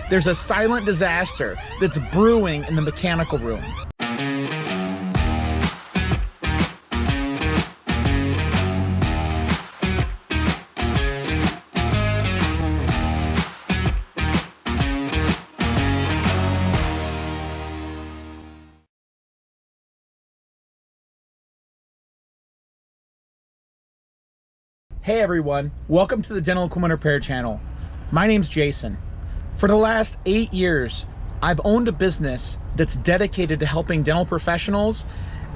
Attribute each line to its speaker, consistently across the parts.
Speaker 1: there's a silent disaster that's brewing in the mechanical room. Hey everyone, welcome to the Dental Equipment Repair channel. My name's Jason. For the last 8 years, I've owned a business that's dedicated to helping dental professionals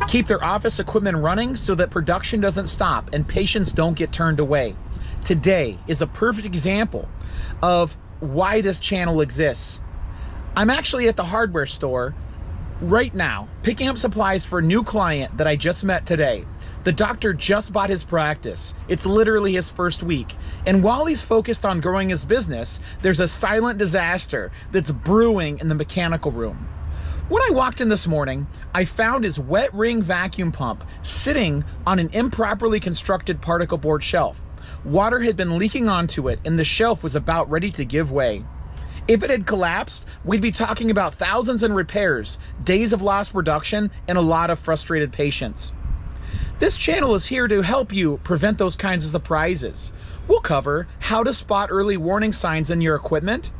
Speaker 1: keep their office equipment running so that production doesn't stop and patients don't get turned away. Today is a perfect example of why this channel exists. I'm actually at the hardware store right now, picking up supplies for a new client that I just met today. The doctor just bought his practice. It's literally his first week. And while he's focused on growing his business, there's a silent disaster that's brewing in the mechanical room. When I walked in this morning, I found his wet ring vacuum pump sitting on an improperly constructed particle board shelf. Water had been leaking onto it and the shelf was about ready to give way. If it had collapsed, we'd be talking about thousands in repairs, days of lost production, and a lot of frustrated patients. This channel is here to help you prevent those kinds of surprises. We'll cover how to spot early warning signs in your equipment,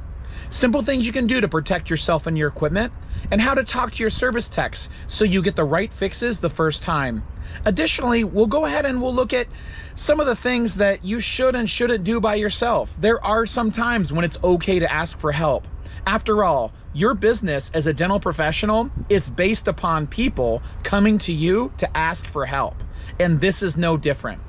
Speaker 1: simple things you can do to protect yourself and your equipment, and how to talk to your service techs so you get the right fixes the first time. Additionally, we'll go ahead and we'll look at some of the things that you should and shouldn't do by yourself. There are some times when it's okay to ask for help. After all, your business as a dental professional is based upon people coming to you to ask for help, and this is no different.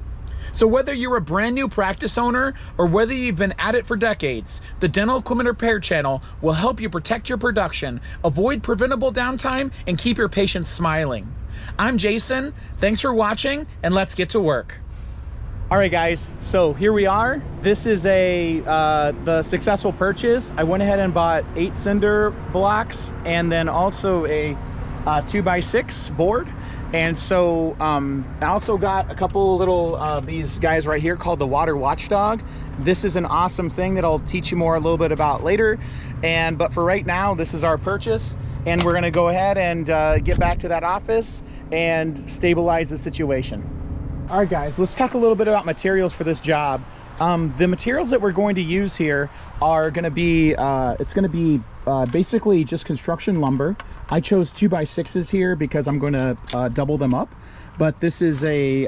Speaker 1: So whether you're a brand new practice owner or whether you've been at it for decades, the Dental Equipment Repair channel will help you protect your production, avoid preventable downtime, and keep your patients smiling. I'm Jason, thanks for watching, and let's get to work. All right guys, so here we are. This is the successful purchase. I went ahead and bought 8 cinder blocks and then also a 2x6 board. And so I also got a couple little these guys right here called the Water Watchdog. This is an awesome thing that I'll teach you more a little bit about later. But for right now, this is our purchase, and we're gonna go ahead and get back to that office and stabilize the situation. All right guys, let's talk a little bit about materials for this job. The materials that we're going to use here are gonna be, basically just construction lumber. I chose 2x6s here because I'm gonna double them up, but this is a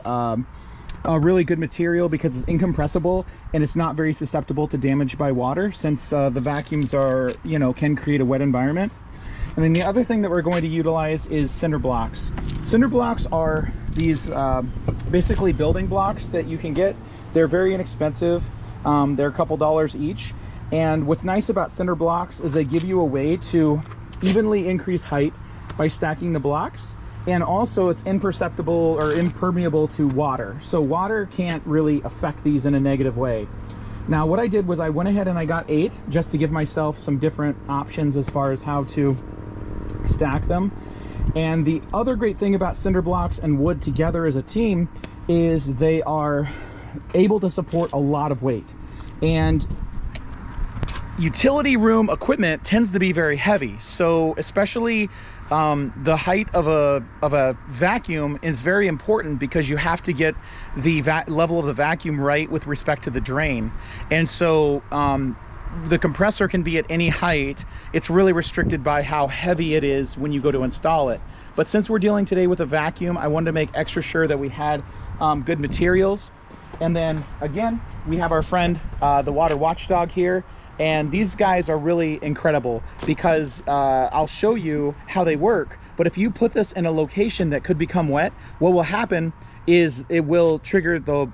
Speaker 1: really good material because it's incompressible and it's not very susceptible to damage by water since the vacuums are, can create a wet environment. And then the other thing that we're going to utilize is cinder blocks. Cinder blocks are these basically building blocks that you can get. They're very inexpensive. They're a couple dollars each. And what's nice about cinder blocks is they give you a way to evenly increase height by stacking the blocks. And also it's imperceptible or impermeable to water. So water can't really affect these in a negative way. Now what I did was I went ahead and I got 8 just to give myself some different options as far as how to stack them. And the other great thing about cinder blocks and wood together as a team is they are able to support a lot of weight. And utility room equipment tends to be very heavy, so especially the height of a vacuum is very important because you have to get the level of the vacuum right with respect to the drain. And so the compressor can be at any height. It's really restricted by how heavy it is when you go to install it. But since we're dealing today with a vacuum, I wanted to make extra sure that we had good materials. And then again, we have our friend, the Water Watchdog here. And these guys are really incredible because I'll show you how they work. But if you put this in a location that could become wet, what will happen is it will trigger the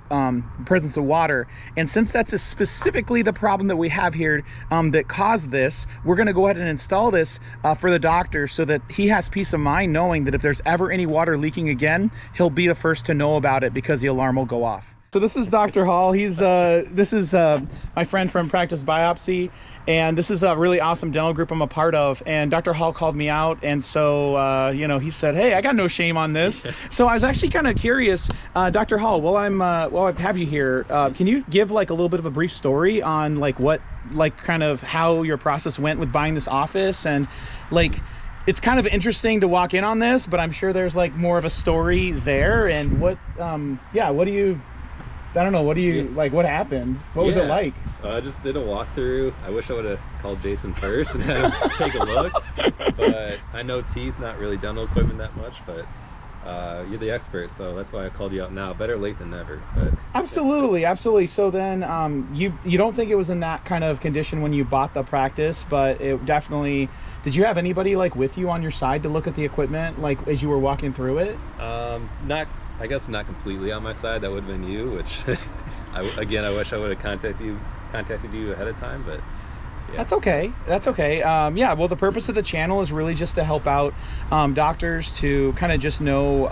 Speaker 1: presence of water. And since that's specifically the problem that we have here that caused this, we're gonna go ahead and install this for the doctor so that he has peace of mind knowing that if there's ever any water leaking again, he'll be the first to know about it because the alarm will go off. So this is Dr. Hall. This is my friend from Practice Biopsy, and this is a really awesome dental group I'm a part of. And Dr. Hall called me out, and so he said, "Hey, I got no shame on this." So I was actually kind of curious, Dr. Hall. While I have you here, can you give like a little bit of a brief story on kind of how your process went with buying this office, and like. It's kind of interesting to walk in on this, but I'm sure there's like more of a story there. And what do you, I don't know, what happened? What was it like?
Speaker 2: I just did a walkthrough. I wish I would have called Jason first and had him take a look. But I know teeth, not really dental equipment that much, but you're the expert, so that's why I called you out now. Better late than never. But
Speaker 1: absolutely. So then you don't think it was in that kind of condition when you bought the practice, but it definitely. Did you have anybody like with you on your side to look at the equipment like as you were walking through it?
Speaker 2: I guess not completely on my side. That would have been you, which I wish I would have contacted you ahead of time, but yeah.
Speaker 1: That's okay. Well, the purpose of the channel is really just to help out doctors to kind of just know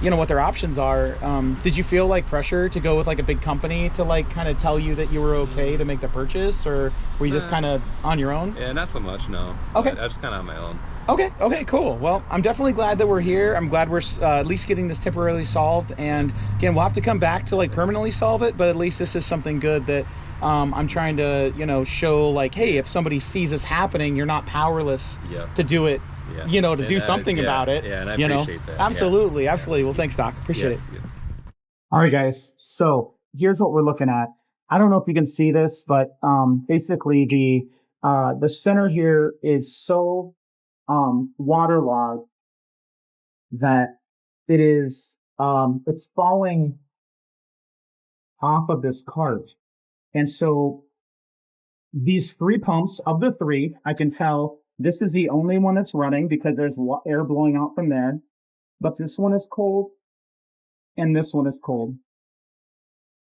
Speaker 1: what their options are. Did you feel like pressure to go with like a big company to like kind of tell you that you were okay to make the purchase, or were you just kind of on your own?
Speaker 2: Yeah, not so much, no.
Speaker 1: Okay.
Speaker 2: I was kind of on my own.
Speaker 1: Okay, cool. Well, I'm definitely glad that we're here. I'm glad we're at least getting this temporarily solved. And again, we'll have to come back to like permanently solve it, but at least this is something good that I'm trying to, show like, hey, if somebody sees this happening, you're not powerless to do it.
Speaker 2: Yeah.
Speaker 1: To do something about it.
Speaker 2: Yeah, and I appreciate that.
Speaker 1: Absolutely. Well, thanks, Doc. Appreciate it. Yeah. All right, guys. So here's what we're looking at. I don't know if you can see this, but basically the center here is so waterlogged that it is it's falling off of this cart. And so these 3 pumps of the 3, I can tell this is the only one that's running because there's air blowing out from there. But this one is cold and this one is cold.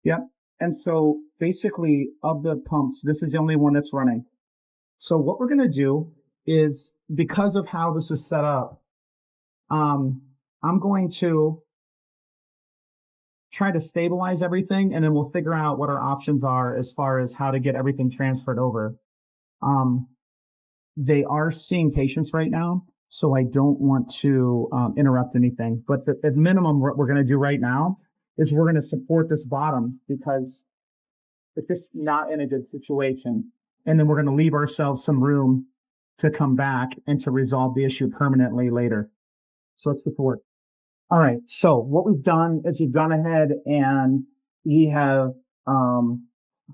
Speaker 1: Yep. And so basically of the pumps, this is the only one that's running. So what we're going to do is, because of how this is set up, I'm going to try to stabilize everything, and then we'll figure out what our options are as far as how to get everything transferred over. They are seeing patients right now, so I don't want to interrupt anything. But at minimum, what we're going to do right now is we're going to support this bottom because it's just not in a good situation. And then we're going to leave ourselves some room to come back and to resolve the issue permanently later. So let's support. All right. So what we've done is we've gone ahead and we have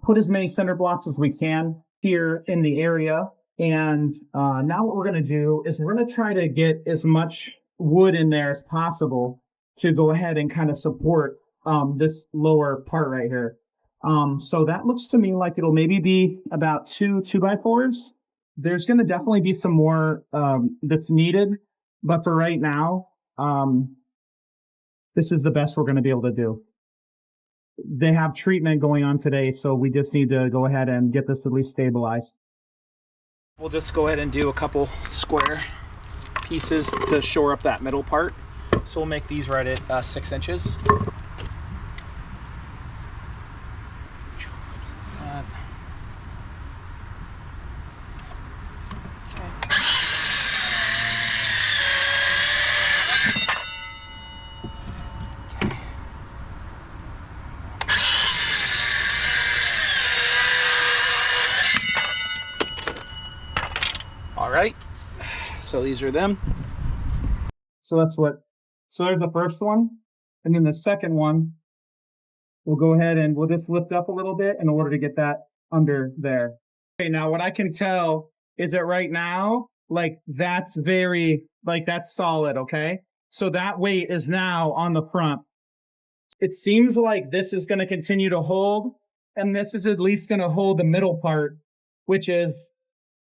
Speaker 1: put as many center blocks as we can here in the area. And now what we're going to do is we're going to try to get as much wood in there as possible to go ahead and kind of support this lower part right here. So that looks to me like it'll maybe be about 2 2x4s. There's going to definitely be some more that's needed. But for right now, this is the best we're going to be able to do. They have treatment going on today, so we just need to go ahead and get this at least stabilized. We'll just go ahead and do a couple square pieces to shore up that middle part. So we'll make these right at 6 inches. All right, so these are them. So there's the first one. And then the second one, we'll go ahead and we'll just lift up a little bit in order to get that under there. Okay, now what I can tell is that right now, like that's solid, okay? So that weight is now on the front. It seems like this is going to continue to hold, and this is at least going to hold the middle part, which is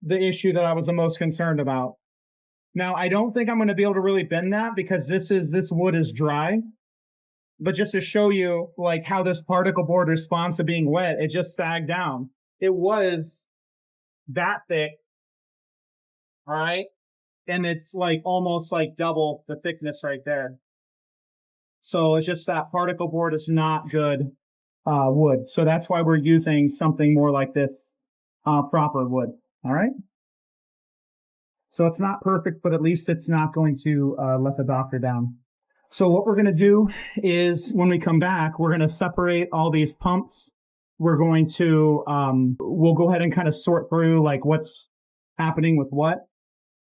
Speaker 1: the issue that I was the most concerned about. Now, I don't think I'm going to be able to really bend that because this wood is dry. But just to show you like how this particle board responds to being wet, it just sagged down. It was that thick, all right? And it's like almost like double the thickness right there. So it's just that particle board is not good wood. So that's why we're using something more like this proper wood. All right. So it's not perfect, but at least it's not going to let the doctor down. So what we're going to do is when we come back, we're going to separate all these pumps. We're going to, we'll go ahead and kind of sort through like what's happening with what.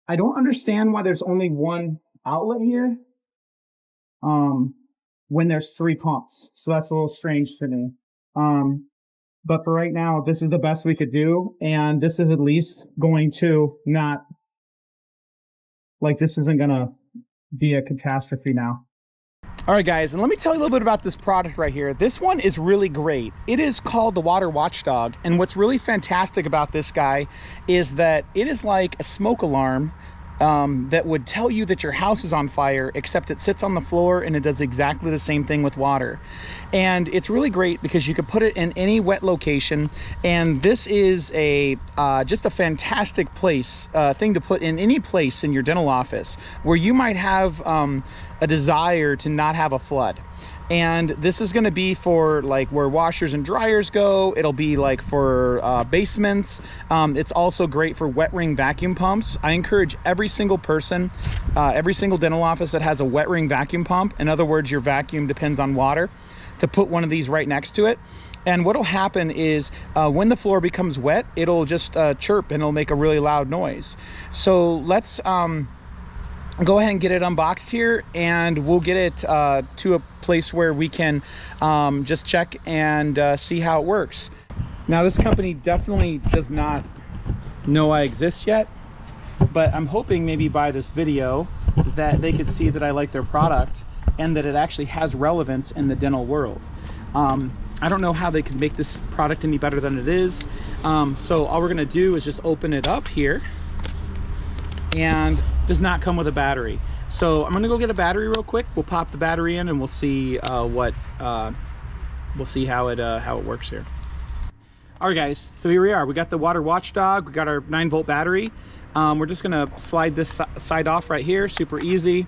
Speaker 1: I don't understand why there's only one outlet here when there's 3 pumps. So that's a little strange to me. But for right now, this is the best we could do. And this is at least going to not, like, this isn't going to be a catastrophe now. All right, guys, and let me tell you a little bit about this product right here. This one is really great. It is called the Water Watchdog, and what's really fantastic about this guy is that it is like a smoke alarm that would tell you that your house is on fire, except it sits on the floor and it does exactly the same thing with water. And it's really great because you could put it in any wet location, and this is a just a fantastic place thing to put in any place in your dental office where you might have a desire to not have a flood. And this is going to be for like where washers and dryers go. It'll be like for basements. It's also great for wet ring vacuum pumps. I encourage every single person, every single dental office that has a wet ring vacuum pump, in other words, your vacuum depends on water, to put one of these right next to it. And what'll happen is when the floor becomes wet, it'll just chirp and it'll make a really loud noise. So let's go ahead and get it unboxed here, and we'll get it to a place where we can just check and see how it works. Now, this company definitely does not know I exist yet, but I'm hoping maybe by this video that they could see that I like their product and that it actually has relevance in the dental world. I don't know how they could make this product any better than it is. So all we're gonna do is just open it up here, and does not come with a battery. So I'm gonna go get a battery real quick. We'll pop the battery in and we'll see we'll see how it works here. All right, guys, so here we are. We got the Water Watchdog. We got our 9-volt battery. We're just gonna slide this side off right here, super easy.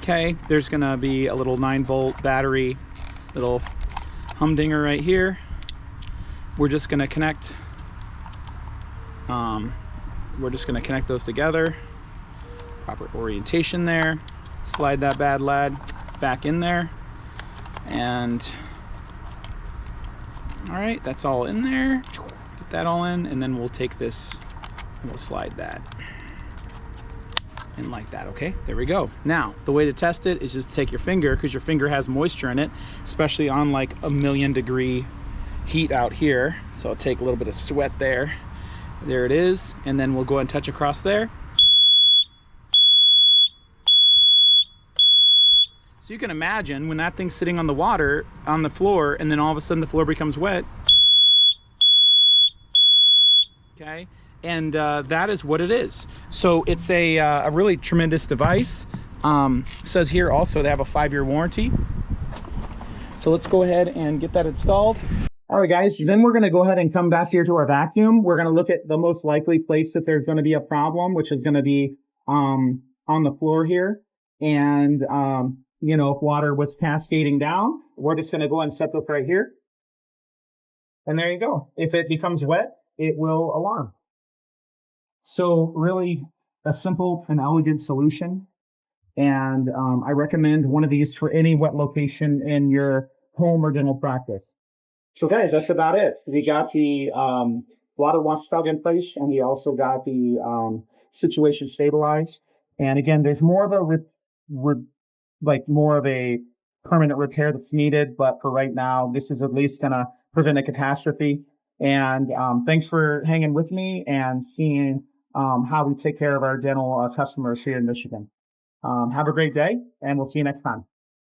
Speaker 1: Okay, there's gonna be a little 9-volt battery, little humdinger right here. We're just gonna connect those together. Proper orientation there. Slide that bad lad back in there. And all right, that's all in there. Get that all in, and then we'll take this and we'll slide that in like that. Okay, there we go. Now, the way to test it is just take your finger, because your finger has moisture in it, especially on like 1,000,000 degree heat out here. So I'll take a little bit of sweat there. There it is, and then we'll go ahead and touch across there. So you can imagine when that thing's sitting on the water, on the floor, and then all of a sudden the floor becomes wet. Okay, and that is what it is. So it's a really tremendous device. Says here also they have a 5-year warranty. So let's go ahead and get that installed. All right, guys, then we're going to go ahead and come back here to our vacuum. We're going to look at the most likely place that there's going to be a problem, which is going to be on the floor here. And, you know, if water was cascading down, we're just going to go and set this right here. And there you go. If it becomes wet, it will alarm. So really a simple and elegant solution. And I recommend one of these for any wet location in your home or dental practice. So guys, that's about it. We got the Water Watchdog in place, and we also got the situation stabilized. And again, there's more of a more of a permanent repair that's needed, but for right now, this is at least gonna prevent a catastrophe. And thanks for hanging with me and seeing how we take care of our dental customers here in Michigan. Have a great day, and we'll see you next time.